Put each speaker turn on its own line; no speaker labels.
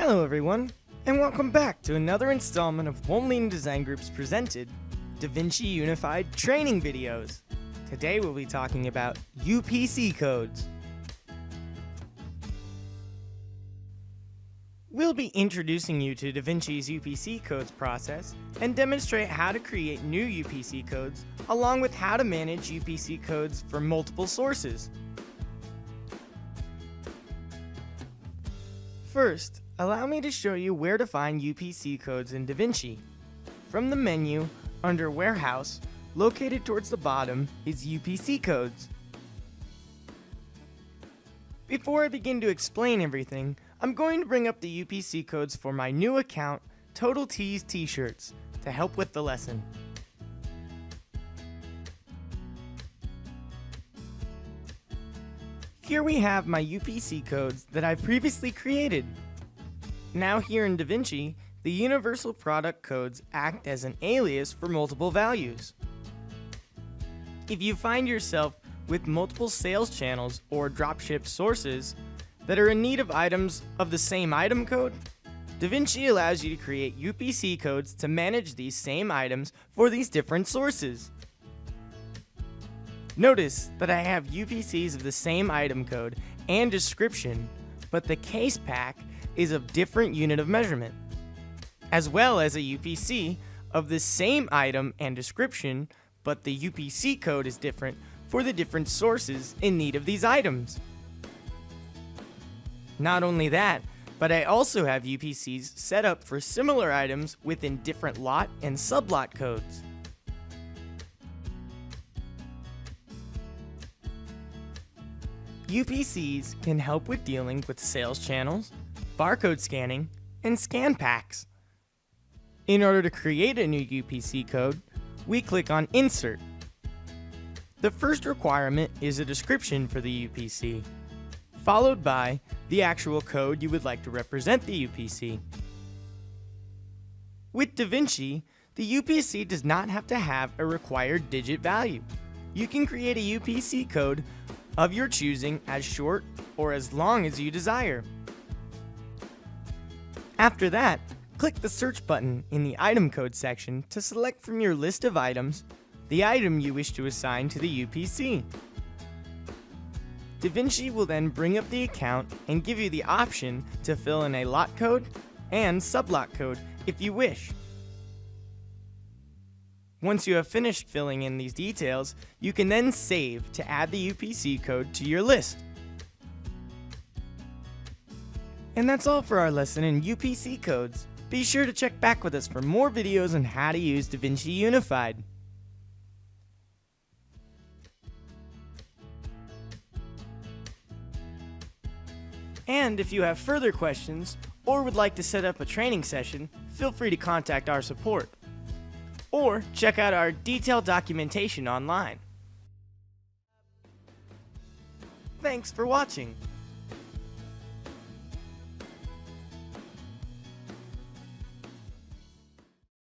Hello everyone, and welcome back to another installment of Homeland Design Group's presented DaVinci Unified training videos. Today we'll be talking about UPC codes. We'll be introducing you to DaVinci's UPC codes process and demonstrate how to create new UPC codes along with how to manage UPC codes for multiple sources. First, allow me to show you where to find UPC codes in DaVinci. From the menu, under Warehouse, located towards the bottom is UPC codes. Before I begin to explain everything, I'm going to bring up the UPC codes for my new account, Total Tees T-shirts, to help with the lesson. Here we have my UPC codes that I've previously created. Now here in DaVinci, the universal product codes act as an alias for multiple values. If you find yourself with multiple sales channels or dropship sources that are in need of items of the same item code, DaVinci allows you to create UPC codes to manage these same items for these different sources. Notice that I have UPCs of the same item code and description, but the case pack is of different unit of measurement, as well as a UPC of the same item and description, but the UPC code is different for the different sources in need of these items. Not only that, but I also have UPCs set up for similar items within different lot and sublot codes. UPCs can help with dealing with sales channels, barcode scanning, and scan packs. In order to create a new UPC code, we click on Insert. The first requirement is a description for the UPC, followed by the actual code you would like to represent the UPC. With DaVinci, the UPC does not have to have a required digit value. You can create a UPC code of your choosing as short or as long as you desire. After that, click the search button in the item code section to select from your list of items the item you wish to assign to the UPC. DaVinci will then bring up the account and give you the option to fill in a lot code and sublot code if you wish. Once you have finished filling in these details, you can then save to add the UPC code to your list. And that's all for our lesson in UPC codes. Be sure to check back with us for more videos on how to use DaVinci Unified. And if you have further questions or would like to set up a training session, feel free to contact our support. Or check out our detailed documentation online. Thanks for watching.